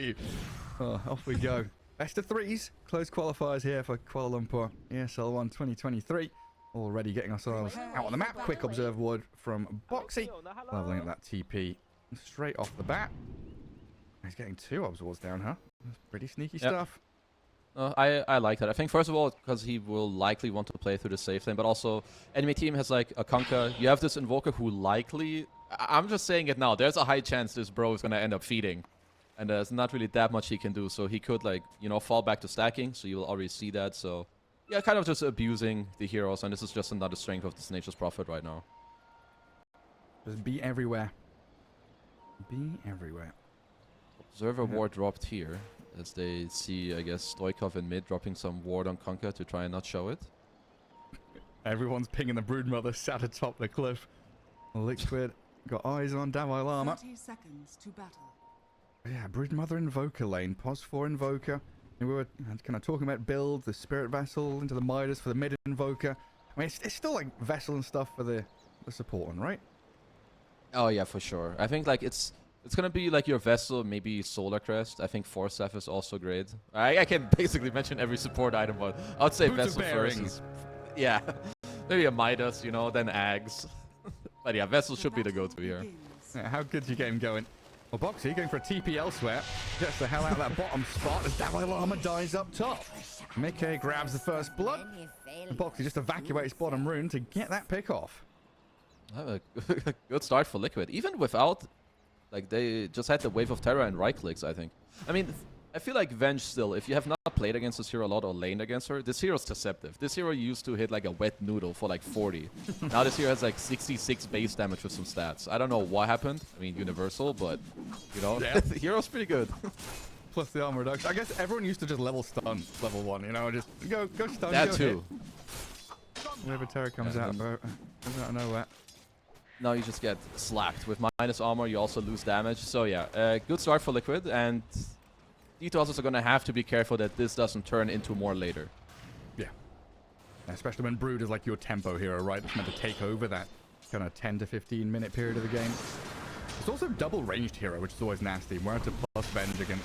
you? Oh, off we go. Best of threes. Close qualifiers here for Kuala Lumpur. ESL One 2023. Already getting ourselves out on the map. Quick observe word from Boxy. Leveling up that TP straight off the bat. He's getting 2 observes down, huh? That's pretty sneaky stuff. I like that. I think, first of all, because he will likely want to play through the safe lane, but also enemy team has like a Conker. You have this Invoker who likely... I'm just saying it now. There's a high chance this bro is going to end up feeding. And there's not really that much he can do. So he could, like, you know, fall back to stacking. So you will already see that. So, yeah, kind of just abusing the heroes. And this is just another strength of this Nature's Prophet right now. Just be everywhere. Be everywhere. Observer ward dropped here. As they see, I guess, Stoikov in mid dropping some ward on Conker to try and not show it. Everyone's pinging the Broodmother sat atop the cliff. Liquid got eyes on Dalai Lama. 30 seconds to battle. Yeah, Broodmother Invoker lane. Pos 4 Invoker. And we were kind of talking about build, the Spirit Vessel into the Midas for the mid Invoker. I mean, it's still like Vessel and stuff for the support one, right? Oh, yeah, for sure. I think, like, it's going to be like your Vessel, maybe Solar Crest. I think Force Staff is also great. I can basically mention every support item, but I would say Boots Vessel first. Is, yeah, maybe a Midas, you know, then Ags. But yeah, Vessel should be the go-to here. Yeah, how good's your game going? Well, Boxy going for a TP elsewhere. Gets the hell out of that bottom spot as Dalai Lama dies up top. Mickey grabs the first blood. And Boxy just evacuates bottom rune to get that pick off. A good start for Liquid. Even without, like, they just had the wave of terror and right clicks, I think. I mean, I feel like Venge still, if you have not played against this hero a lot or laned against her, this hero's deceptive. This hero used to hit like a wet noodle for like 40. Now this hero has like 66 base damage with some stats. I don't know what happened. I mean, universal, but, you know, the hero's pretty good. Plus the armor reduction. I guess everyone used to just level stun level 1, you know, just go stun. That go too. Whenever terror comes out of nowhere. Now you just get slapped. With minus armor, you also lose damage. So yeah, good start for Liquid, and D2 are going to have to be careful that this doesn't turn into more later. Yeah. Especially when Brood is like your tempo hero, right? It's meant to take over that kind of 10 to 15 minute period of the game. It's also double ranged hero, which is always nasty. We're at a plus Venge against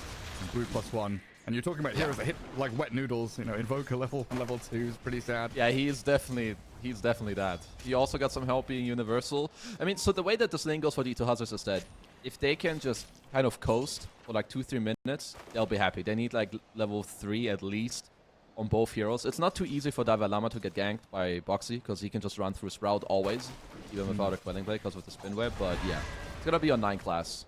Brood +1. And you're talking about heroes that hit like wet noodles, you know, Invoker level 2 is pretty sad. Yeah, he's definitely that. He also got some help being universal. I mean, so the way that this lane goes for D2 Hazards is that if they can just kind of coast for like 2-3 minutes, they'll be happy. They need like level 3 at least on both heroes. It's not too easy for Dalai Lama to get ganked by Boxy, because he can just run through Sprout always, even without a Quelling Blade because of the spin web. But yeah, it's gonna be on 9 class.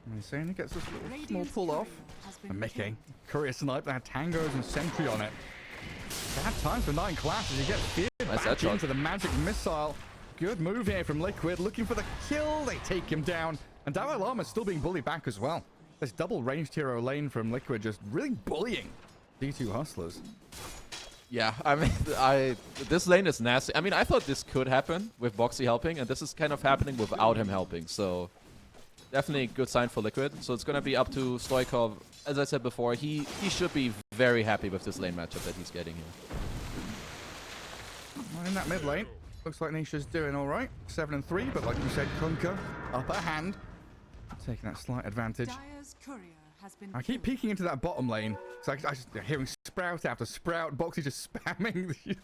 And he's saying he gets this little small pull off. And Mickey, Courier Snipe, that Tangos and Sentry on it. Bad times for 9 classes. You get feared back into the magic missile. Good move here from Liquid, looking for the kill. They take him down. And Dalai Lama's still being bullied back as well. This double ranged hero lane from Liquid just really bullying D2 Hustlers. Yeah, I mean, this lane is nasty. I mean, I thought this could happen with Boxy helping, and this is kind of happening without him helping. So definitely a good sign for Liquid. So it's going to be up to Stoikov. As I said before, he should be very happy with this lane matchup that he's getting here. Well, in that mid lane, looks like Nisha's doing all right. 7-3, but like you said, Kunka, upper hand, taking that slight advantage. I keep peeking into that bottom lane. So I just hearing Sprout after Sprout. Boxy just spamming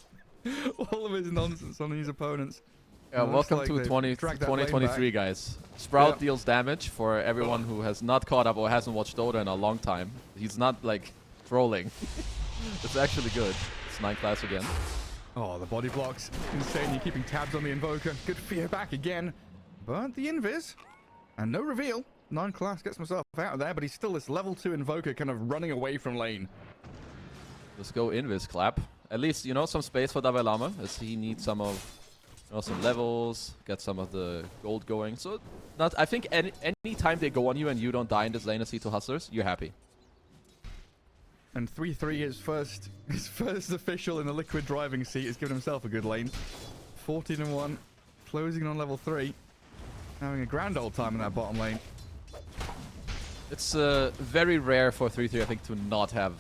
all of his nonsense on these opponents. Yeah, welcome like to 2023, guys. Sprout deals damage for everyone who has not caught up or hasn't watched Dota in a long time. He's not, like, trolling. It's actually good. It's 9 class again. Oh, the body blocks. Insane. You're keeping tabs on the Invoker. Good fear back again. But the Invis. And no reveal. 9 class gets himself out of there, but he's still this level 2 Invoker kind of running away from lane. Let's go Invis clap. At least, you know, some space for Dalai Lama, as he needs some of... You know, some levels, get some of the gold going. So, I think any time they go on you and you don't die in this lane as C2 Hustlers, you're happy. And 3-3 his first official in the Liquid driving seat has given himself a good lane. 14-1, closing on level 3. Having a grand old time in that bottom lane. It's very rare for 3-3, I think, to not have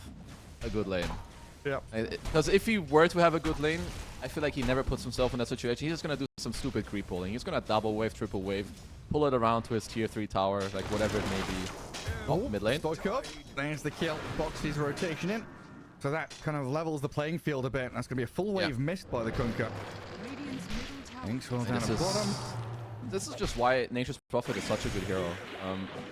a good lane. Yeah. Because if he were to have a good lane, I feel like he never puts himself in that situation. He's just going to do some stupid creep pulling. He's going to double wave, triple wave. pull it around to his tier 3 tower, like whatever it may be. Oh, mid lane. Stoikov. There's the kill. Boxy's rotation in. So that kind of levels the playing field a bit. That's going to be a full wave missed by the Kunkka. Inkswell down at the bottom. This is just why Nature's Prophet is such a good hero.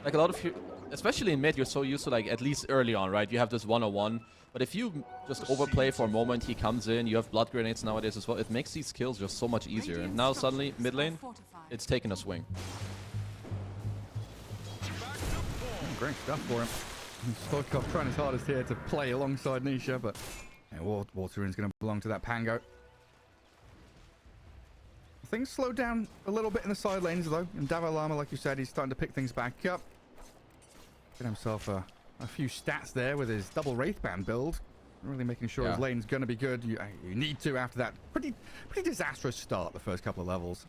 Like a lot of, especially in mid, you're so used to like at least early on, right? You have this 101. But if you just overplay for a moment, he comes in, you have blood grenades nowadays as well, it makes these kills just so much easier. And now suddenly, mid lane, it's taking a swing. Great stuff for him. Stoikov trying his hardest here to play alongside Nisha, but Water Rune's going to belong to that Pango. Things slow down a little bit in the side lanes, though. And Davai Lama, like you said, he's starting to pick things back up. Get himself a few stats there with his double Wraithband build. Really making sure his lane's going to be good. You need to after that pretty disastrous start the first couple of levels.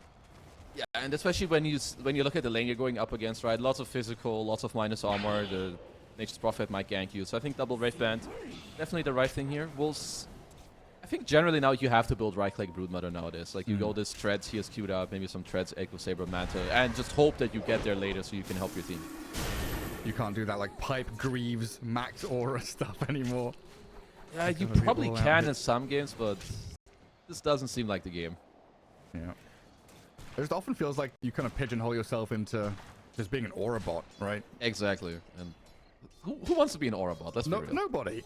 Yeah, and especially when you look at the lane you're going up against, right? Lots of physical, lots of minus armor. The Nature's Prophet might gank you. So I think double Wraithband, definitely the right thing here. I think generally now you have to build right-click Broodmother nowadays. Like you go this Treads, he has queued up, maybe some Treads, Echo Saber, Manta, and just hope that you get there later so you can help your team. You can't do that like Pipe, Greaves, Max Aura stuff anymore. Yeah, you probably can in some games, but this doesn't seem like the game. Yeah. It just often feels like you kind of pigeonhole yourself into just being an Aura bot, right? Exactly. And who wants to be an Aura bot? Let's be real. Nobody.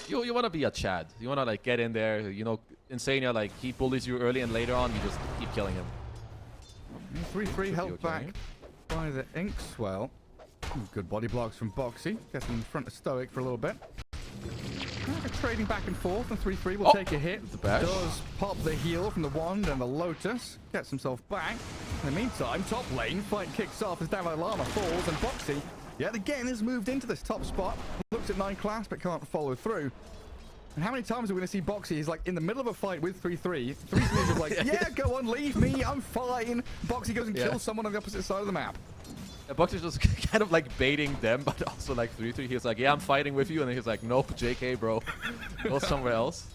You want to be a Chad. You want to like get in there. You know, Insania, like he bullies you early and later on you just keep killing him. 3-3 held back by the Inkswell. Good body blocks from Boxy. Gets in front of Stoic for a little bit. Trading back and forth, and 3-3 will take a hit. Does pop the heal from the Wand and the Lotus. Gets himself back. In the meantime, top lane fight kicks off as Davai Lama falls, and Boxy yet again has moved into this top spot. Looks at 9 class but can't follow through. And how many times are we going to see Boxy? He's like in the middle of a fight with 3-3. 3-3 is like, yeah, go on, leave me, I'm fine. Boxy goes and kills someone on the opposite side of the map. Yeah, Boxy's just kind of like baiting them, but also like 3-3. He's like, yeah, I'm fighting with you. And then he's like, nope, JK, bro. Go somewhere else.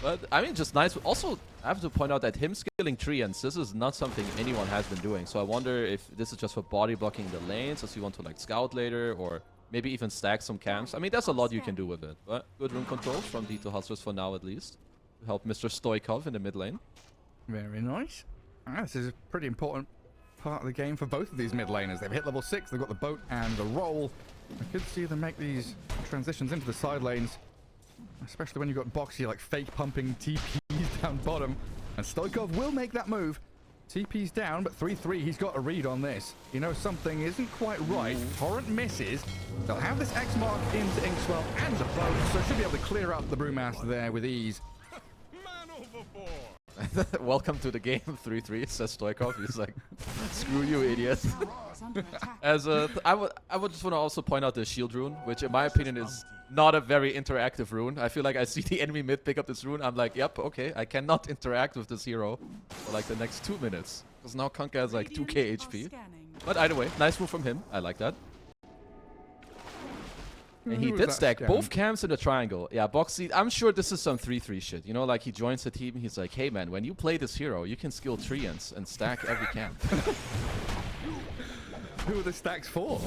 But, I mean, just nice. Also, I have to point out that him skilling treants, this is not something anyone has been doing. So I wonder if this is just for body blocking the lanes, as you want to like scout later, or maybe even stack some camps. I mean, there's a lot you can do with it. But good rune controls from D2 Hustlers for now, at least. To help Mr. Stoikov in the mid lane. Very nice. This is a pretty important part of the game for both of these mid laners. They've hit level 6, they've got the boat and the roll. I could see them make these transitions into the side lanes, especially when you've got Boxy like fake pumping TPs down bottom. And Stoikov will make that move. TP's down, but 3-3, he's got a read on this. You know, something isn't quite right. Torrent misses. They'll have this X mark into Inkswell and the boat, so should be able to clear up the Brewmaster there with ease. Man overboard. Welcome to the game, 3-3, says Stoikov. He's like, screw you, idiot. I would just want to also point out the shield rune, which in my opinion is not a very interactive rune. I feel like I see the enemy mid pick up this rune. I'm like, yep, okay, I cannot interact with this hero for like the next 2 minutes. Because now Kunkka has like 2k HP. But either way, nice move from him. I like that. And he did stack both camps in the triangle. Yeah, Boxy, I'm sure this is some 3-3 shit. You know, like he joins the team, he's like, hey man, when you play this hero, you can skill treants and stack every camp. Who are the stacks for?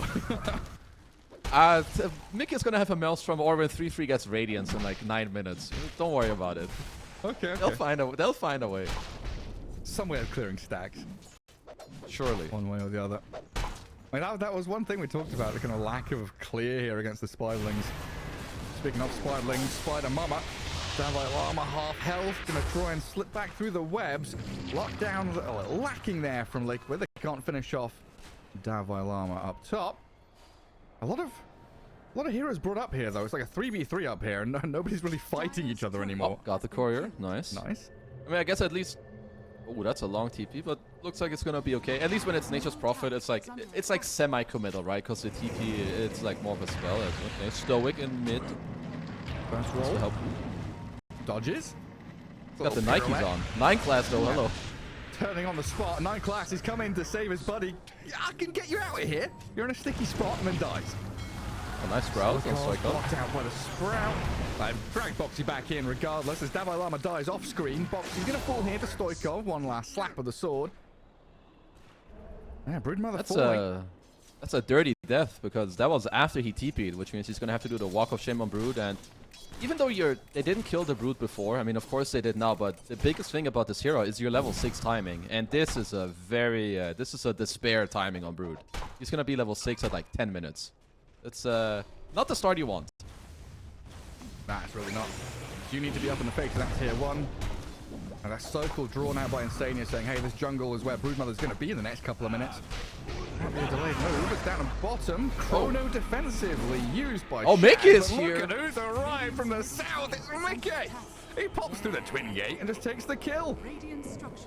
Mick is gonna have a Maelstrom, or when 3-3 gets Radiance in like 9 minutes. Don't worry about it. Okay. They'll find a way. Some way of clearing stacks. Surely. One way or the other. I mean, that was one thing we talked about, the kind of lack of clear here against the Spiderlings. Speaking of Spiderlings, Spider Mama, Davai Lama half health, gonna try and slip back through the webs. Locked down, lacking there from Liquid. They can't finish off Davai Lama up top. A lot of heroes brought up here though. It's like a 3v3 up here, and nobody's really fighting each other anymore. Oh, got the courier, nice. Nice. I mean, I guess at least. Oh, that's a long TP, but looks like it's gonna be okay. At least when it's Nature's Prophet, it's like semi-committal, right? Because the TP, it's like more of a spell. Okay, Stoic in mid. First roll. Help. Dodges. Got the Nikes on. 9 class though. Hello. Turning on the spot. 9 class is coming to save his buddy. I can get you out of here. You're in a sticky spot and then dies. A nice Sprout on Stoikov. Blocked out by the Sprout. Drag Boxy back in regardless as Davai Lama dies off screen. Boxy's going to fall here to Stoikov. One last slap of the sword. Yeah, Broodmother falling. That's a dirty death, because that was after he TP'd, which means he's gonna have to do the Walk of Shame on Brood. And even though they didn't kill the Brood before, I mean, of course they did now, but the biggest thing about this hero is your level 6 timing, and this is a very this is a despair timing on Brood. He's gonna be level 6 at like 10 minutes. It's not the start you want. Nah, it's really not. You need to be up in the face of that tier 1. And that circle drawn out by Insania saying, hey, this jungle is where Broodmother's going to be in the next couple of minutes. Might be a delayed move. It's down at bottom. Chrono defensively used by Mickey is Shad, but here. Look at who's arrived from the south. It's Mickey. He pops through the twin gate and just takes the kill.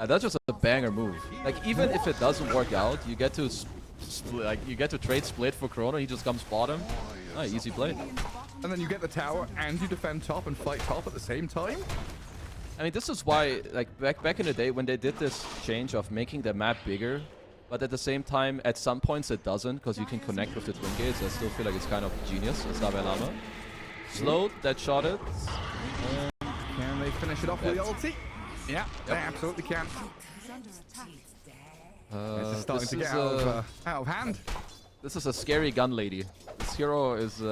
That's just a banger move. Like, even if it doesn't work out, you get to trade split for Chrono. He just comes bottom. Ah, easy play. And then you get the tower and you defend top and fight top at the same time. I mean, this is why, like, back in the day when they did this change of making the map bigger, but at the same time, at some points it doesn't, because you can connect with the twin gates. I still feel like it's kind of genius. It's Lama. Slowed, that shot it. Can they finish it off with the ulti? Yeah, they absolutely can. This is starting to get out of hand. This is a scary gun lady. This hero is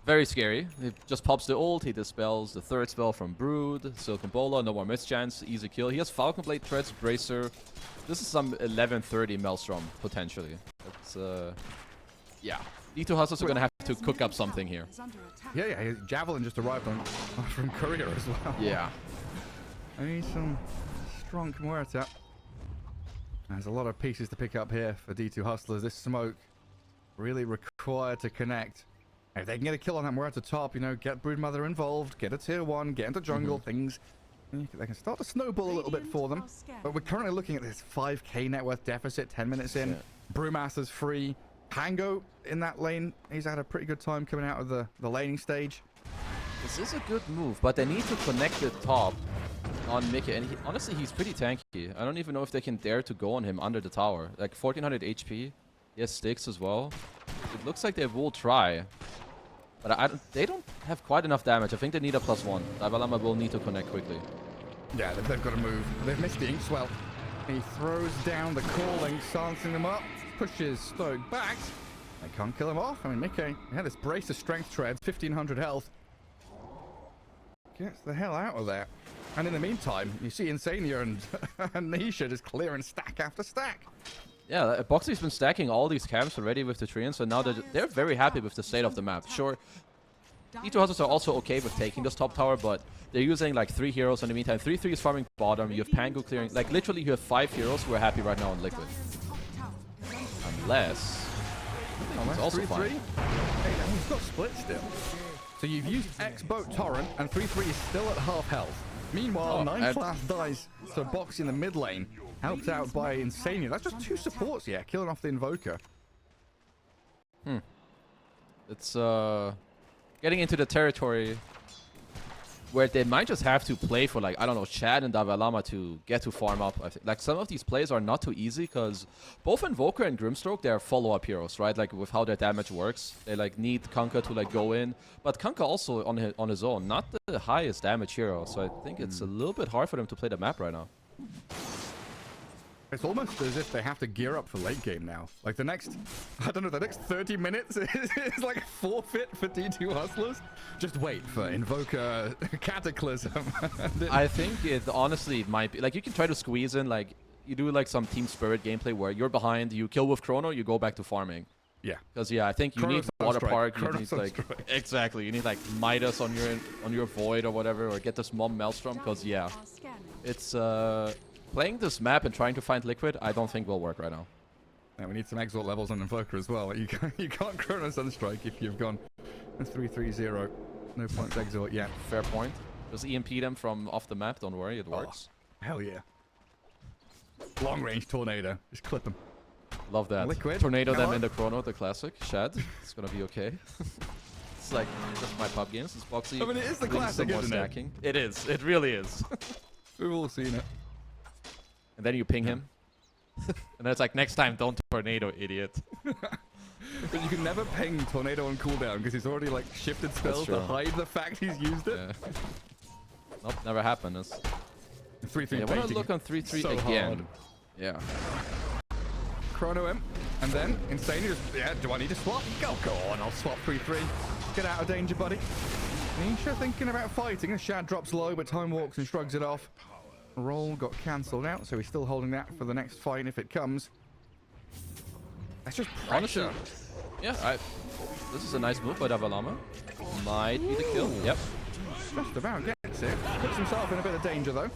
very scary. He just pops the ult, he dispels the third spell from Brood, Silken Bola, no more mischance, easy kill. He has Falcon Blade, Threads, Bracer. This is some 1130 Maelstrom, potentially. It's, yeah. D2 Hustlers are gonna have to cook up something here. Yeah, Javelin just arrived on from Courier as well. Yeah. I need some strong Muerta. There's a lot of pieces to pick up here for D2 Hustlers. This smoke really required to connect. If they can get a kill on that Muerta top, you know, get Broodmother involved, get a tier 1, get into jungle, things. They can start to snowball a little bit for them. But we're currently looking at this 5k net worth deficit, 10 minutes in. Yeah. Brewmaster's free. Pango in that lane, he's had a pretty good time coming out of the laning stage. This is a good move, but they need to connect the top on Mickey. And honestly, he's pretty tanky. I don't even know if they can dare to go on him under the tower. Like 1400 HP. He has sticks as well. It looks like they will try. But they don't have quite enough damage. I think they need a +1. Davalama will need to connect quickly. Yeah, they've got to move. They've missed the Inkswell. He throws down the calling, silencing them up, pushes Stoke back. They can't kill him off. I mean, Mickey, yeah, this brace of strength treads, 1500 health. Gets the hell out of there. And in the meantime, you see Insania and Nisha just clearing stack after stack. Yeah, Boxy's been stacking all these camps already with the Treants, so now they're very happy with the state of the map. Sure, D2 Hustlers are also okay with taking this top tower, but they're using like 3 heroes in the meantime. 3-3 is farming bottom, you have Pangu clearing. Like, literally, you have 5 heroes who are happy right now on Liquid. Unless... it's also 3-3? fine. Hey, he's got split still. So you've used X-Boat Torrent, and 3-3 is still at half health. Meanwhile, 9 class dies to Boxy in the mid lane. Helped out by Insania. That's just 2 supports here, killing off the Invoker. It's getting into the territory where they might just have to play for, like, I don't know, Chad and Davalama to get to farm up. I think, like, some of these plays are not too easy because both Invoker and Grimstroke, they're follow-up heroes, right? Like, with how their damage works. They, like, need Kunkka to, like, go in. But Kunkka also, on his own, not the highest damage hero. So I think it's a little bit hard for them to play the map right now. It's almost as if they have to gear up for late game now. Like the next, I don't know, the next 30 minutes is like forfeit for D2 Hustlers. Just wait for Invoker Cataclysm. I think it honestly might be, like, you can try to squeeze in, like, you do like some Team Spirit gameplay where you're behind, you kill with Chrono, you go back to farming. Yeah. Because, yeah, I think you need Water Park, you need, like, exactly, you need, like, Midas on your Void or whatever, or get this Mom Maelstrom, because, yeah, it's, playing this map and trying to find Liquid, I don't think will work right now. Yeah, we need some exalt levels on Invoker as well. You can't Chrono Sunstrike if you've gone 3-3-0. No points exalt yet. Fair point. Just EMP them from off the map, don't worry, it works. Hell yeah. Long range tornado. Just clip them. Love that. Liquid. Tornado them in the Chrono, the classic. Shad. It's gonna be okay. It's like just my pub games. It's Boxy. I mean, it is the classic, isn't it? It is. It really is. We've all seen it. And then you ping him. And then it's like, next time, don't tornado, idiot. But you can never ping Tornado on cooldown because he's already like shifted spells to hide the fact he's used it. Yeah. Nope, never happened. 3-3 I want to look on 3-3 so again. Hard. Yeah. chrono him. And then, Insane just, yeah, do I need to swap? Go on, I'll swap 3-3. Get out of danger, buddy. Nisha thinking about fighting. The Shad drops low, but Time walks and shrugs it off. Roll got cancelled out, so he's still holding that for the next fight if it comes. That's just pressure. Honestly, yeah, this is a nice move by Davalama. Might be the kill. Yep. Just about gets it. Puts himself in a bit of danger, though.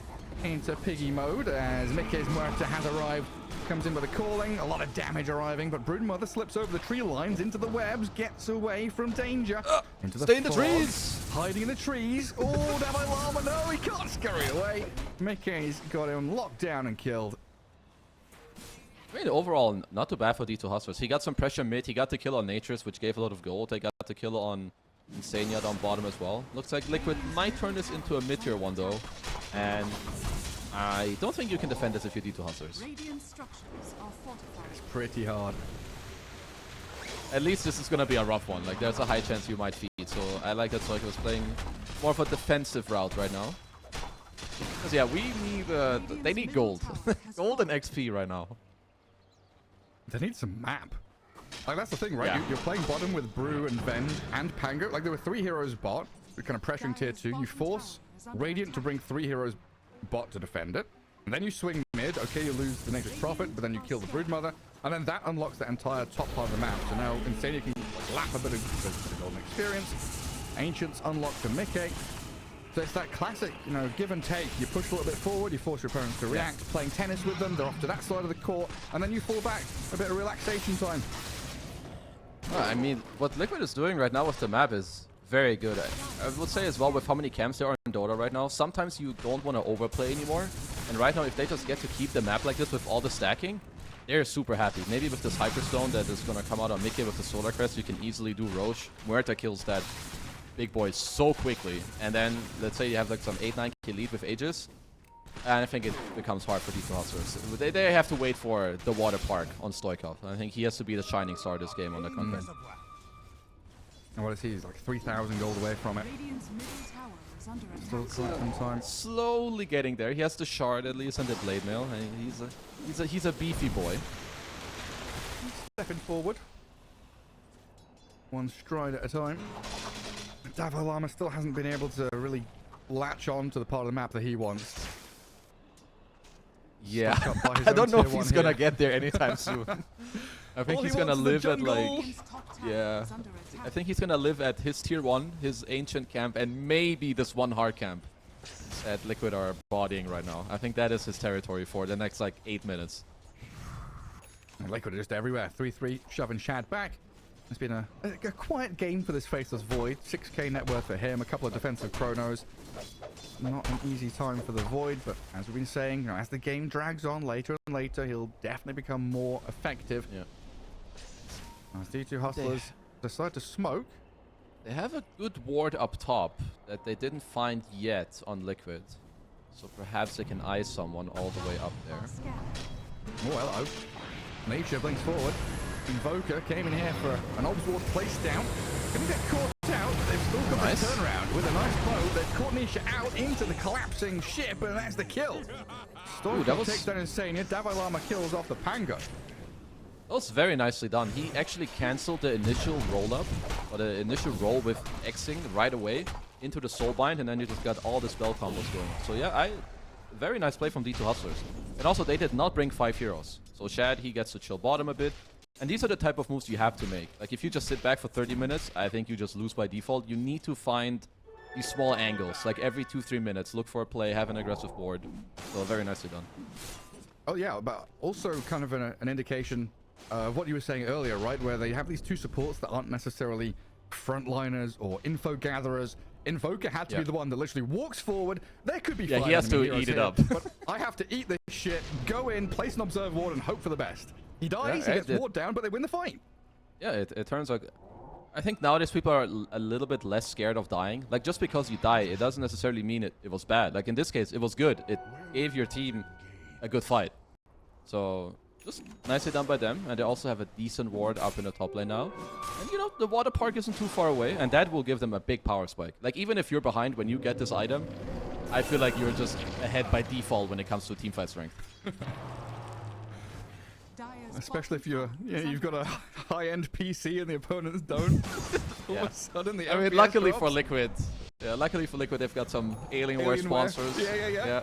Into piggy mode as Mickey's Muerta has arrived. Comes in with a calling. A lot of damage arriving, but Broodmother slips over the tree lines into the webs. Gets away from danger. Into the Stay in the fog, trees! Hiding in the trees. Oh, Davalama, no, he can't scurry away. Mickey's got him locked down and killed. I mean, overall, not too bad for D2 Hustlers. He got some pressure mid. He got the kill on Naturus, which gave a lot of gold. They got the kill on Insania down bottom as well. Looks like Liquid might turn this into a mid-tier one, though. And I don't think you can defend this if you're D2 Hustlers. It's pretty hard. At least this is going to be a rough one. Like, there's a high chance you might feed. So I like that Soika was playing more of a defensive route right now. Because, yeah, we need... they need gold. Gold and XP right now. They need some map. Like, that's the thing, right? Yeah. You're playing bottom with Brew and Vend and Pango. Like, there were 3 heroes bot. You're kind of pressuring tier 2. You force Radiant to bring 3 heroes bot to defend it. And then you swing mid. Okay, you lose the Nature's Prophet, but then you kill the Broodmother. And then that unlocks the entire top part of the map. So now Insania can like, lap a bit of golden experience. Ancients unlock to Mickey. So it's that classic, you know, give and take. You push a little bit forward, you force your opponents to react, playing tennis with them, they're off to that side of the court, and then you fall back. A bit of relaxation time. Well, I mean, what Liquid is doing right now with the map is very good. I would say as well with how many camps there are in Dota right now, sometimes you don't want to overplay anymore. And right now, if they just get to keep the map like this with all the stacking, they're super happy. Maybe with this Hyperstone that is going to come out on Mickey with the Solar Crest, you can easily do Roche. Muerta kills that big boy so quickly, and then let's say you have like some 8-9k lead with Aegis, and I think it becomes hard for D2 Hustlers. They have to wait for the water park on Stoikov. I think he has to be the shining star this game on the content. And what is he? He's like 3,000 gold away from it. Still some time. Slowly getting there. He has the shard at least and the blade mail. And he's a beefy boy. Stepping forward. One stride at a time. Davalama still hasn't been able to really latch on to the part of the map that he wants. Yeah, I don't know if he's gonna get there anytime soon. I think he's gonna live at like... Yeah, I think he's gonna live at his tier 1, his ancient camp, and maybe this one hard camp that Liquid are bodying right now. I think that is his territory for the next like 8 minutes. And Liquid are just everywhere. 3-3, shoving Shad back. It's been a quiet game for this Faceless Void. 6k net worth for him, a couple of defensive chronos. Not an easy time for the Void, but as we've been saying, you know, as the game drags on later and later, he'll definitely become more effective. Yeah. As D2 Hustlers decide to smoke. They have a good ward up top that they didn't find yet on Liquid. So perhaps they can eye someone all the way up there. Oh, hello. Nature blinks forward. Invoker came in here for an Obs Ward place down. Gonna get caught out, but they've still got Nice. a turnaround with a nice bow. They've caught Nisha out into the collapsing ship, and that's the kill. Storm that was- takes down Insania. Davalama kills off the Pango. That was very nicely done. He actually cancelled the initial roll-up, or the initial roll with Xing right away into the Soulbind, and then you just got all the spell combos going. So yeah, very nice play from D2 Hustlers. And also, they did not bring 5 heroes. So Shad, he gets to chill bottom a bit. And these are the type of moves you have to make. Like, if you just sit back for 30 minutes, I think you just lose by default. You need to find these small angles. Like, every 2-3 minutes, look for a play, have an aggressive board. So, very nicely done. Oh yeah, but also kind of an indication of what you were saying earlier, right? Where they have these 2 supports that aren't necessarily frontliners or info gatherers. Invoker had to be the one that literally walks forward. There could be 5 he has to enemy heroes eat it here, up. But I have to eat this shit, go in, place an observe ward, and hope for the best. He dies, he gets ward down, but they win the fight. Yeah, it turns out... I think nowadays people are a little bit less scared of dying. Like, just because you die, it doesn't necessarily mean it was bad. Like, in this case, it was good. It gave your team a good fight. So, just nicely done by them. And they also have a decent ward up in the top lane now. And, you know, the water park isn't too far away. And that will give them a big power spike. Like, even if you're behind when you get this item, I feel like you're just ahead by default when it comes to teamfight strength. Especially if you've got a high-end PC and the opponents don't. All of a sudden, the I mean, FPS luckily drops. for Liquid, they've got some Alienware Alienware. sponsors. Yeah.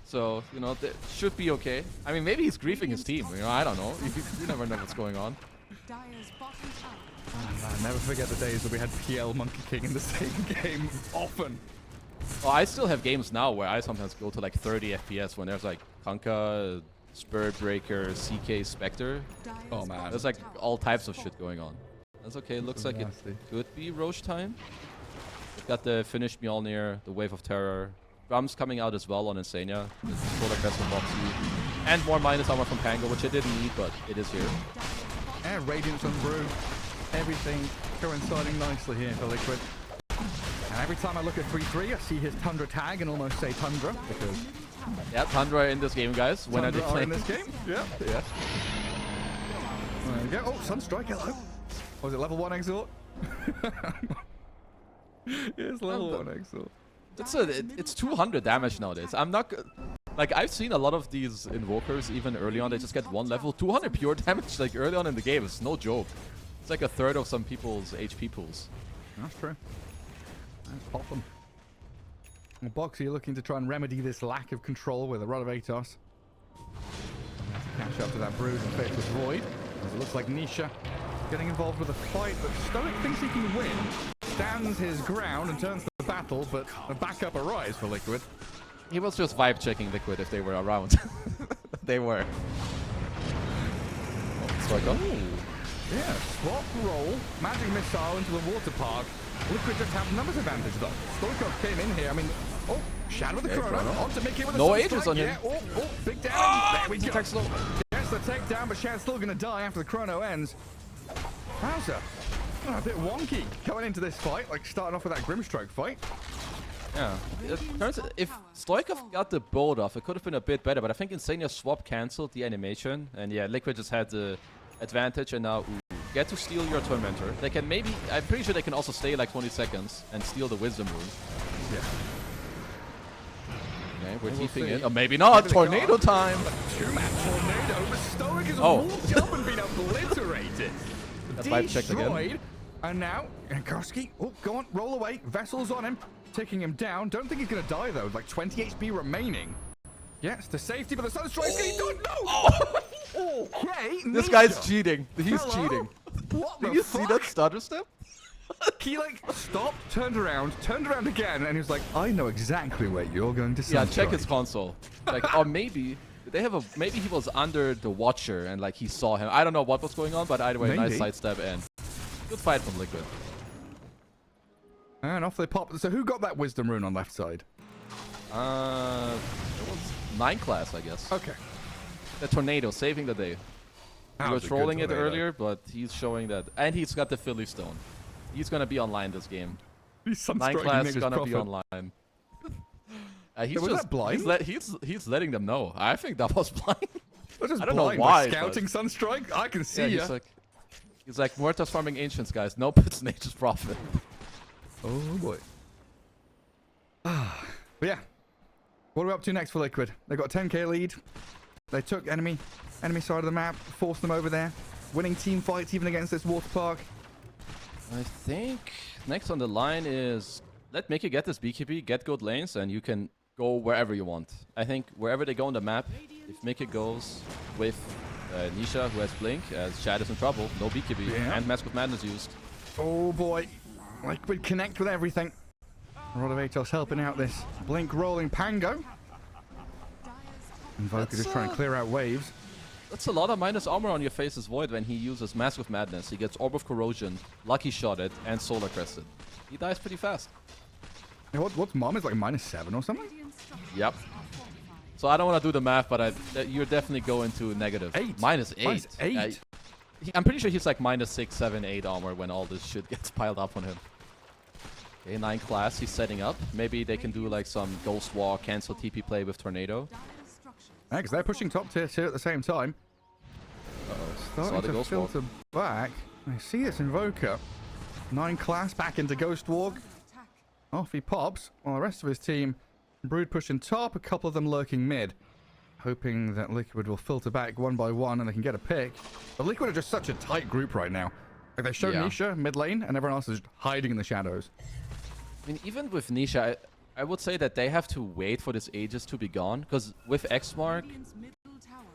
So, they should be okay. I mean, maybe he's griefing his team. I don't know. You never know what's going on. Oh, man, never forget the days that we had PL Monkey King in the same game often. Oh, I still have games now where I sometimes go to like 30 FPS when there's like Kanka, Spirit Breaker, CK, Spectre. Oh, man. There's like all types of shit going on. That's okay. Looks like it could be Roche time. We've got the Finished Mjolnir, the Wave of Terror. Drums coming out as well on Insania. Solar Crest from Boxy. And more minus armor from Pango, which I didn't need, but it is here. And Radiance and Brew. Everything coinciding nicely here for Liquid. And every time I look at 3-3, I see his Tundra tag and almost say Tundra, because... Yeah, Tundra in this game, guys. When Tundra are they are playing? in this game? Yeah. There we go. Oh, Sunstrike, hello. Was it level 1 Exort? It's level 1 Exort. It's 200 damage nowadays. I'm not... Like, I've seen a lot of these Invokers, even early on, they just get 1 level. 200 pure damage, like, early on in the game. It's no joke. It's like a third of some people's HP pools. That's true. Let's pop them. Well, Boxy looking to try and remedy this lack of control with a Rod of Atos. Catch up to that Brood and Faithless Void. As it looks like Nisha getting involved with a fight that Stoic thinks he can win. Stands his ground and turns the battle, but a backup arrives for Liquid. He was just vibe checking Liquid if they were around. They were. Strike up. Yeah, swap roll, magic missile into the water park. Liquid just have numbers advantage though. Stoikov came in here, I mean, oh, Shad with the chrono. On to Mickey with the No ages on him. Yeah, oh, big damage. There we go. Attack slow. Gets the takedown, but Shad's still gonna die after the chrono ends. Wowza. Oh, a bit wonky going into this fight, like starting off with that Grimstroke fight. Yeah. If Stoikov got the bolt off, it could have been a bit better, but I think Insania swap cancelled the animation, and yeah, Liquid just had the advantage, and now get to steal your Tormentor. They can maybe, I'm pretty sure they can also stay like 20 seconds and steal the Wisdom Rune. Yeah. Okay, we're We'll teeping see. in. Oh, maybe not. Maybe they Tornado can't. time. Two-man tornado, but Stoic has Oh. walked up and been obliterated. That vibe checked again. Destroyed. And now, Karski, oh, go on, roll away. Vessel's on him, taking him down. Don't think he's going to die, though. Like 20 HP remaining. Yes, to safety, but the Sunstrike's getting done. No! Okay, This Nisha. guy's cheating. He's Hello? cheating. What the Did you fuck? see that stutter step? He, like, stopped, turned around again, and he was like, I know exactly where you're going to Yeah, Sunstrike. check his console. Like, or maybe maybe he was under the Watcher and like he saw him. I don't know what was going on, but either way, nice Maybe. sidestep and good fight from Liquid. And off they pop. So who got that Wisdom Rune on left side? It was 9 class, I guess. Okay. The Tornado saving the day. That He was was a good trolling it tornado. earlier, but he's showing that, and he's got the Philly Stone. He's gonna be online this game. He's 9 Sunstriking class niggas gonna be profit. online. He's Was just that blind? he's letting them know. I think that was blind. They're just I don't know blind, why, like scouting Sunstrike. I can see Yeah, ya. he's like Muertas farming ancients, guys. Nope, it's nature's prophet. Oh boy. But yeah, what are we up to next for Liquid? They got a 10k lead. They took enemy side of the map, forced them over there, winning team fights even against this water park. I think next on the line is let Mickey get this BKB, get good lanes, and you can go wherever you want. I think wherever they go on the map, if Mickey goes with Nisha, who has Blink, as Chad is in trouble, no BKB, Yeah. and Mask of Madness used. Oh boy, Liquid connect with everything. Rod of Atos helping out this Blink rolling Pango. Invoker That's, just trying to clear out waves. That's a lot of minus armor on your face's Void when he uses Mask of Madness. He gets Orb of Corrosion, Lucky Shot it, and Solar Crested. He dies pretty fast. Hey, what's mom is like -7 or something? Yep. So I don't want to do the math, but you're definitely going to negative. -8. -8. -8. I'm pretty sure he's like -6, 7, 8 armor when all this shit gets piled up on him. Okay, 9 class, he's setting up. Maybe they can do like some Ghost Walk, cancel TP play with Tornado. Yeah, because they're pushing top tier 2 at the same time. Saw Starting the to Ghost Walk. filter back. I see this Invoker. 9 class back into Ghost Walk. Off he pops. While the rest of his team, Brood pushing top, a couple of them lurking mid. hoping that Liquid will filter back one by one and they can get a pick. But Liquid are just such a tight group right now. Like, they show Nisha mid lane, and everyone else is just hiding in the shadows. I mean, even with Nisha, I would say that they have to wait for this Aegis to be gone, because with Xmark,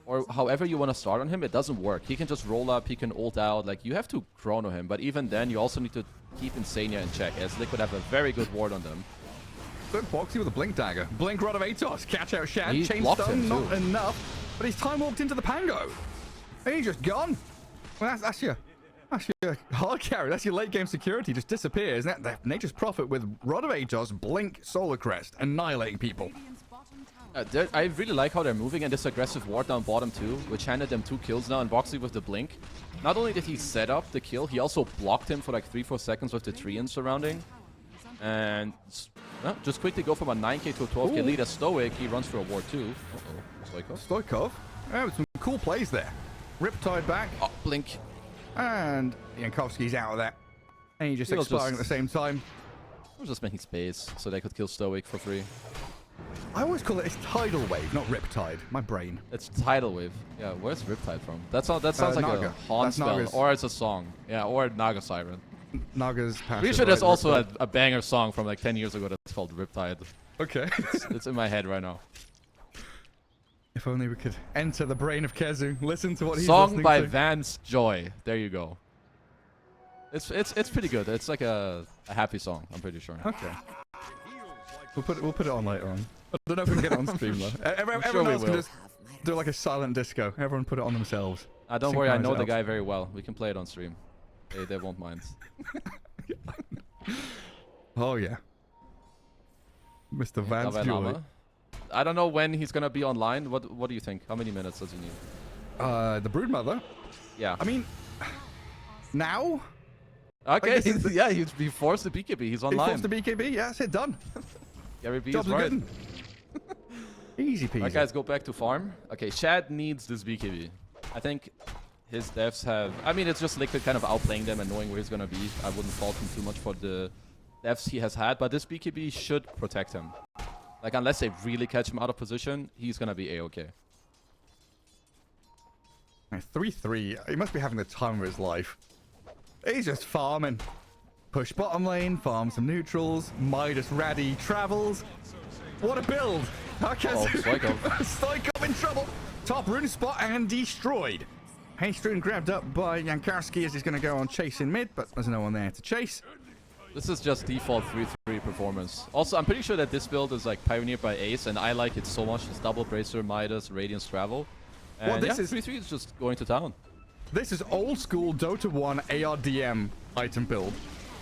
or however you want to start on him, it doesn't work. He can just roll up, he can ult out, like, you have to chrono him, but even then, you also need to keep Insania in check, as Liquid have a very good ward on them. But Boxy with a Blink Dagger. Blink Rod of Atos, catch out Shad, He chain blocked stun, him not too. enough, but he's time walked into the Pango. And he's just gone. Well, that's your hard carry. That's your late game security. Just disappears. That Nature's Prophet with Rod of Atos, Blink, Solar Crest, annihilating people. I really like how they're moving, and this aggressive ward down bottom too, which handed them 2 kills now, and Boxy with the Blink. Not only did he set up the kill, he also blocked him for like 3-4 seconds with the tree in surrounding. And just quickly go from a 9k to a 12k lead as Stoic. He runs for a ward too. Uh-oh. Stoikov. Oh, some cool plays there. Riptide back. Oh, Blink. And Yankovsky's out of that. And he's just expiring at the same time. I was just making space so they could kill Stoic for free. I always call it Tidal Wave, not Riptide. My brain. It's Tidal Wave. Yeah, where's Riptide from? That sounds like Naga. a Haunt spell, Naga's. or it's a song. Yeah, or Naga Siren. Naga's passive. Pretty sure there's right? also a banger song from like 10 years ago that's called Riptide. Okay. It's in my head right now. If only we could enter the brain of Kezu. Listen to what he's Song listening by to. Vance Joy. There you go. It's pretty good. It's like a happy song, I'm pretty sure. Okay. We'll put it on later on. I don't know if we can get it on stream though. Everyone we else can will. just do like a silent disco. Everyone put it on themselves. Don't worry, I know the Synchronize it guy very well. We can play it on stream. They won't mind. Oh yeah. Mr. Vance Dalai Joy. Lama. I don't know when he's gonna be online. What do you think? How many minutes does he need? The Broodmother. Yeah. I mean, now? Okay. Like, this is Yeah, he forced the BKB. He's He online. forced the BKB. Yeah, that's it. Done. Gary B is Job's right. good. Easy peasy. Alright, guys, go back to farm. Okay, Shad needs this BKB. I think his devs have... I mean, it's just Liquid kind of outplaying them and knowing where he's gonna be. I wouldn't fault him too much for the devs he has had, but this BKB should protect him. Like, unless they really catch him out of position, he's gonna be A-okay. 3-3. He must be having the time of his life. He's just farming. Push bottom lane, farm some neutrals. Midas Raddy travels. What a build! Stoikov. Stoikov in trouble. Top rune spot and destroyed. Hastrun grabbed up by Yankarski as he's going to go on chasing mid, but there's no one there to chase. This is just default 3-3 performance. Also, I'm pretty sure that this build is like pioneered by Ace, and I like it so much. It's double Bracer, Midas, Radiance Travel. And Well, this yeah, is 3-3 is just going to town. This is old school Dota 1 ARDM item build.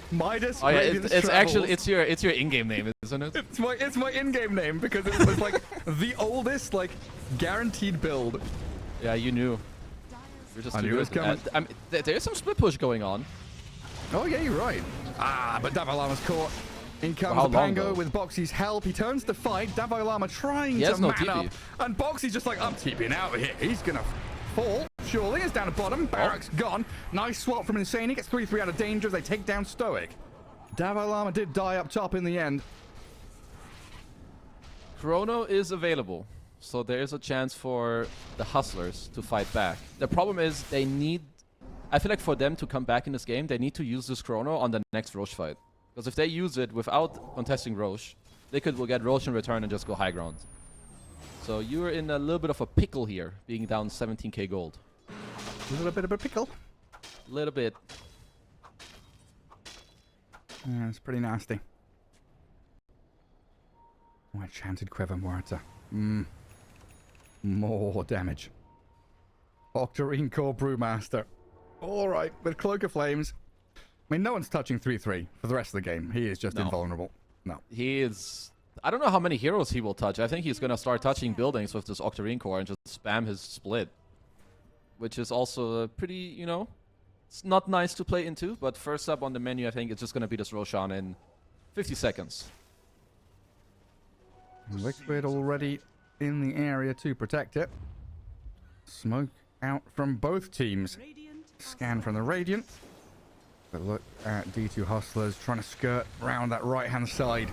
Midas. Oh yeah, Radiance it's actually Travels. it's your in-game name, isn't it? It's my in-game name because it was like the oldest like guaranteed build. Yeah, you knew. You're just I too knew it was good. coming. I mean, there is some split push going on. Oh yeah, you're right. But Davalama's caught. In comes how the long, Pango though? with Boxy's help. He turns to fight. Davalama trying He to has no man TP. up. And Boxy's just like, I'm TPing out of here. He's gonna fall. Surely it's down to bottom. Barrack's gone. Nice swap from Insane. He gets 3-3 out of danger as they take down Stoic. Davalama did die up top in the end. Chrono is available, so there is a chance for the Hustlers to fight back. The problem is they need... I feel like for them to come back in this game, they need to use this Chrono on the next Roche fight. Because if they use it without contesting Roche, Liquid will get Roche in return and just go high ground. So you're in a little bit of a pickle here, being down 17k gold. A little bit of a pickle. Little bit. Yeah, it's pretty nasty. Oh, I chanted Quiver Morata. More damage. Octarine Core Brewmaster. Alright, with Cloak of Flames. I mean, no one's touching 3-3 for the rest of the game. He is just invulnerable. No. He is... I don't know how many heroes he will touch. I think he's going to start touching buildings with this Octarine Core and just spam his split. Which is also a pretty, you know... It's not nice to play into, but first up on the menu, I think it's just going to be this Roshan in 50 seconds. Liquid already in the area to protect it. Smoke out from both teams. Scan from the Radiant. But look at D2 Hustlers trying to skirt around that right-hand side.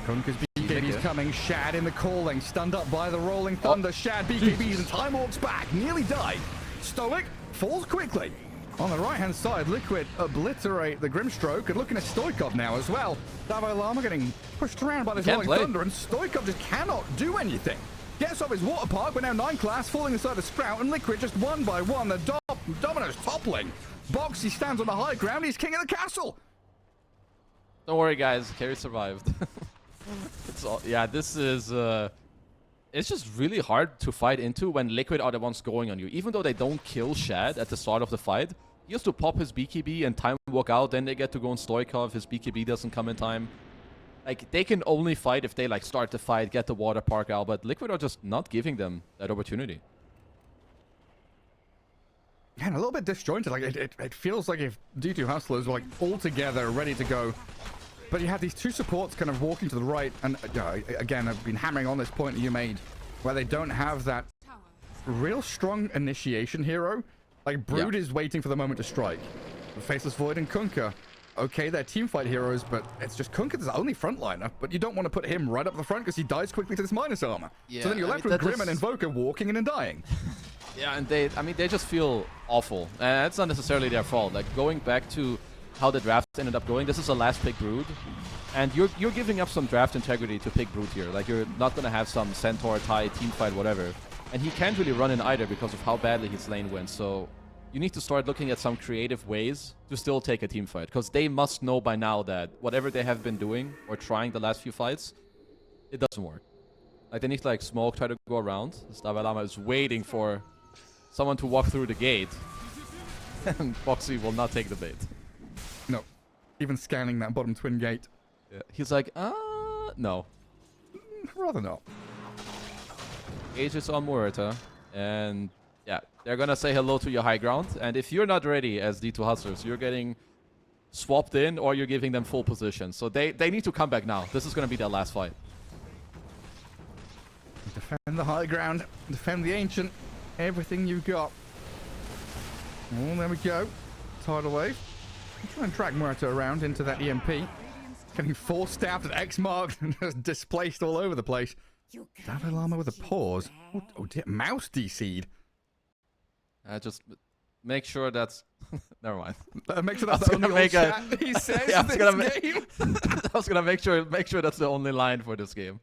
Kunka's BKB's incoming. Shad in the calling, stunned up by the rolling thunder. Shad BKBs and time walks back, nearly died. Stoic falls quickly. On the right-hand side, Liquid obliterate the Grimstroke, and looking at Stoikov now as well. Davai Lama getting pushed around by this rolling thunder, and Stoikov just cannot do anything. Gets off his water park, but now 9 class falling inside the Sprout, and Liquid just one by one. The Domino's toppling. Boxy stands on the high ground. He's king of the castle. Don't worry, guys. Carry survived. Yeah, this is... it's just really hard to fight into when Liquid are the ones going on you. Even though they don't kill Shad at the start of the fight, he has to pop his BKB and time walk out, then they get to go on Stoikov, his BKB doesn't come in time. Like, they can only fight if they, like, start the fight, get the water park out, but Liquid are just not giving them that opportunity. Yeah, and a little bit disjointed. Like, it feels like if D2 Hustlers were, like, all together, ready to go. But you have these 2 supports kind of walking to the right, and again, I've been hammering on this point that you made, where they don't have that real strong initiation hero. Like, Brood is waiting for the moment to strike. Faceless Void and Kunkka, okay, they're teamfight heroes, but it's just Kunkka's the only frontliner, but you don't want to put him right up the front because he dies quickly to this minus armor. Yeah, so then you're left with Grim and Invoker walking in and dying. Yeah, and they just feel awful, and it's not necessarily their fault. Like, going back to how the draft ended up going, this is a last pick Brood, and you're giving up some draft integrity to pick Brood here. Like, you're not gonna have some Centaur, tie, teamfight, whatever. And he can't really run in either because of how badly his lane went, so you need to start looking at some creative ways to still take a teamfight, because they must know by now that whatever they have been doing or trying the last few fights, it doesn't work. Like, they need to, like, smoke, try to go around. Davai Lama is waiting for someone to walk through the gate, and Boxy will not take the bait. No. Even scanning that bottom twin gate. Yeah. He's like, no. Rather not. Age is on Muerta, and yeah, they're gonna say hello to your high ground, and if you're not ready as D2 Hustlers, you're getting swapped in or you're giving them full position. So they need to come back now. This is gonna be their last fight. Defend the high ground, defend the ancient, everything you got. Oh, there we go. Tidal wave. Try and drag Muerta around into that EMP. Getting force stabbed at X marked and just displaced all over the place. Davai Lama with a pause. Oh dear, mouse DC'd. Just make sure that's... Never mind. Make sure that's the only chat he says yeah, this game. I was gonna make sure that's the only line for this game.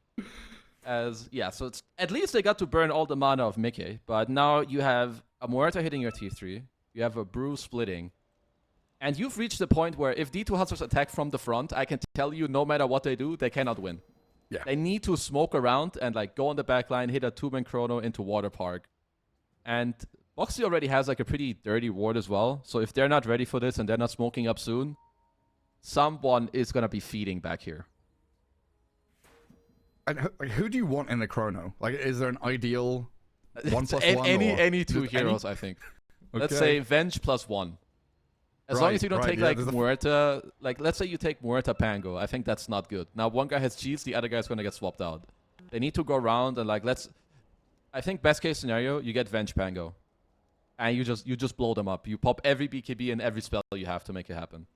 Yeah, so it's at least they got to burn all the mana of Mickey, but now you have a Muerta hitting your T3, you have a Brew splitting, and you've reached the point where if D2 Hustlers attack from the front, I can tell you no matter what they do, they cannot win. Yeah. They need to smoke around and, like, go on the back line, hit a 2-man chrono into Water Park. And Boxy already has, like, a pretty dirty ward as well, so if they're not ready for this and they're not smoking up soon, someone is gonna be feeding back here. And who do you want in the chrono? Like, is there an ideal 1+1? Any 2 heroes, I think. Okay. Let's say Venge +1. As long as you don't take, like, Muerta... Like, let's say you take Muerta Pango. I think that's not good. Now, one guy has cheats, the other guy's gonna get swapped out. They need to go around and, like, I think best case scenario, you get Venge Pango. And you just blow them up. You pop every BKB and every spell you have to make it happen.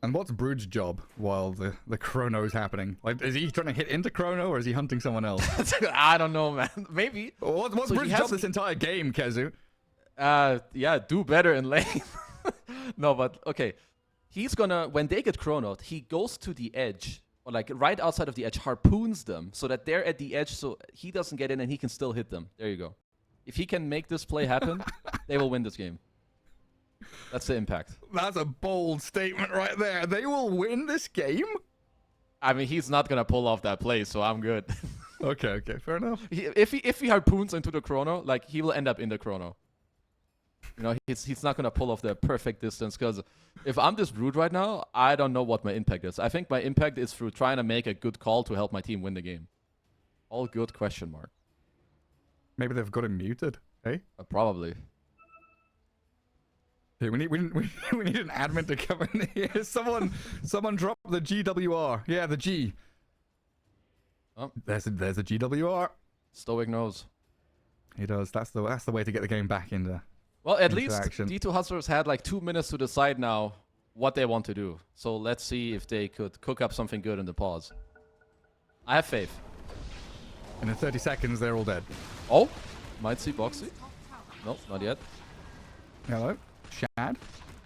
And what's Brood's job while the chrono is happening? Like, is he trying to hit into chrono, or is he hunting someone else? I don't know, man. Maybe. What's so Brood's job this entire game, Kezu? Yeah, do better in lane. No, but okay. He's gonna, when they get chronoed, he goes to the edge, or like right outside of the edge, harpoons them so that they're at the edge so he doesn't get in and he can still hit them. There you go. If he can make this play happen, they will win this game. That's the impact. That's a bold statement right there. They will win this game? I mean, he's not gonna pull off that play, so I'm good. Okay, fair enough. If he harpoons into the chrono, like, he will end up in the chrono. You know, he's not gonna pull off the perfect distance, because if I'm this Brood right now, I don't know what my impact is. I think my impact is through trying to make a good call to help my team win the game. All good, question mark. Maybe they've got him muted, hey? Probably. Hey, we need an admin to come in here. Someone drop the GWR. Yeah, the G. Oh, there's a GWR. Stoic knows. He does. That's the way to get the game back into. Well, at least action. D2 Hustlers had like 2 minutes to decide now what they want to do. So let's see if they could cook up something good in the pause. I have faith. And in 30 seconds, they're all dead. Oh, might see Boxy. Nope, not yet. Hello, Shad.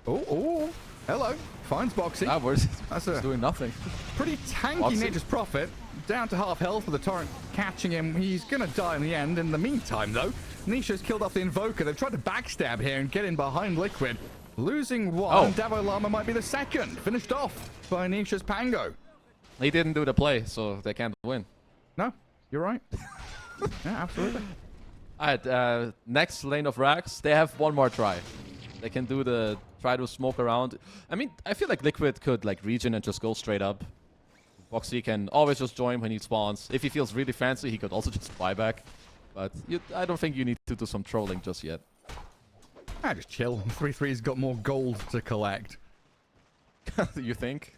Oh, hello. Finds Boxy. Ah, where's That's he's doing nothing. pretty tanky Boxy. Nature's Prophet. Down to half health with the torrent catching him. He's going to die in the end. In the meantime, though, Nisha's killed off the Invoker. They've tried to backstab here and get in behind Liquid. Losing one. Oh. Davo Lama might be the second. Finished off by Nisha's Pango. He didn't do the play, so they can't win. No, you're right. Yeah, absolutely. Alright, next lane of Rags, they have one more try. They can do the try to smoke around. I mean, I feel like Liquid could like regen and just go straight up. Boxy can always just join when he spawns. If he feels really fancy, he could also just buy back. But I don't think you need to do some trolling just yet. Just chill. 3-3's got more gold to collect. You think?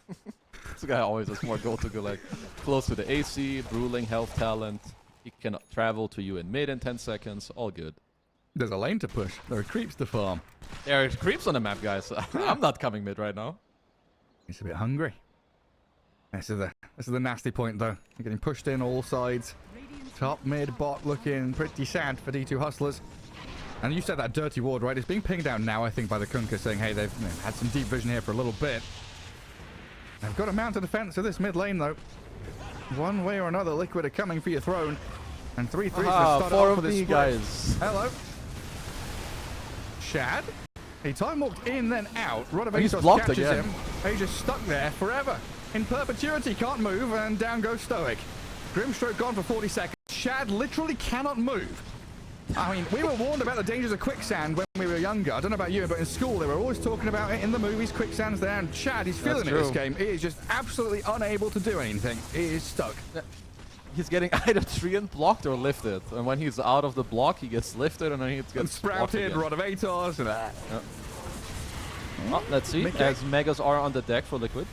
This guy always has more gold to collect. Close to the AC, Ruling, Health Talent. He can travel to you in mid in 10 seconds. All good. There's a lane to push. There are creeps to farm. There are creeps on the map, guys. I'm not coming mid right now. He's a bit hungry. This is the nasty point, though. You're getting pushed in all sides. Top, mid, bot looking pretty sad for D2 Hustlers. And you said that dirty ward, right? It's being pinged down now, I think, by the Kunkka saying, hey, they've had some deep vision here for a little bit. They've got to mount a defense of this mid lane, though. One way or another, Liquid are coming for your throne. And 3-3's going to start off with this split. guys. Hello. Shad. He time walked in, then out. He's Rodavasos blocked catches again. him. He's just stuck there forever. In perpetuity, can't move, and down goes Stoic. Grimstroke gone for 40 seconds. Shad literally cannot move. I mean, we were warned about the dangers of quicksand when we were younger. I don't know about you, but in school they were always talking about it in the movies. Quicksand's there, and Shad, he's feeling it this game. He is just absolutely unable to do anything. He is stuck. He's getting either treant blocked or lifted. And when he's out of the block, he gets lifted and then he gets sprouted, Rod of Atos, and that. Yeah. Oh, let's see. As Megas are on the deck for Liquid.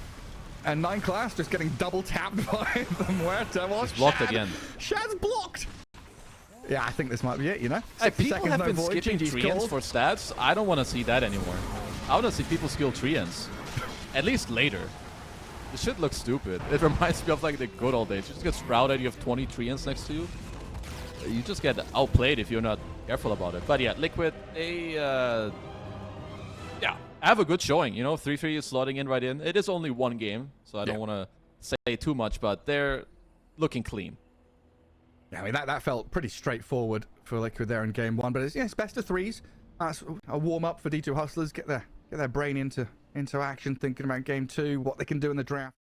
And 9 class just getting double tapped by the Muerta. Well, He's blocked again. Shad's blocked. Yeah, I think this might be it, you know? Hey, people have been skipping treants for stats. I don't want to see that anymore. I want to see people skill treants. At least later. This shit looks stupid. It reminds me of like the good old days. You just get sprouted, you have 20 treants next to you. You just get outplayed if you're not careful about it. But yeah, Liquid, they have a good showing. You know, 3-3 is slotting in right in. It is only one game, so I don't want to say too much, but they're looking clean. Yeah, I mean, that felt pretty straightforward for Liquid there in game one, but it's best of threes. That's a warm-up for D2 Hustlers. Get their brain into action, thinking about game two, what they can do in the draft.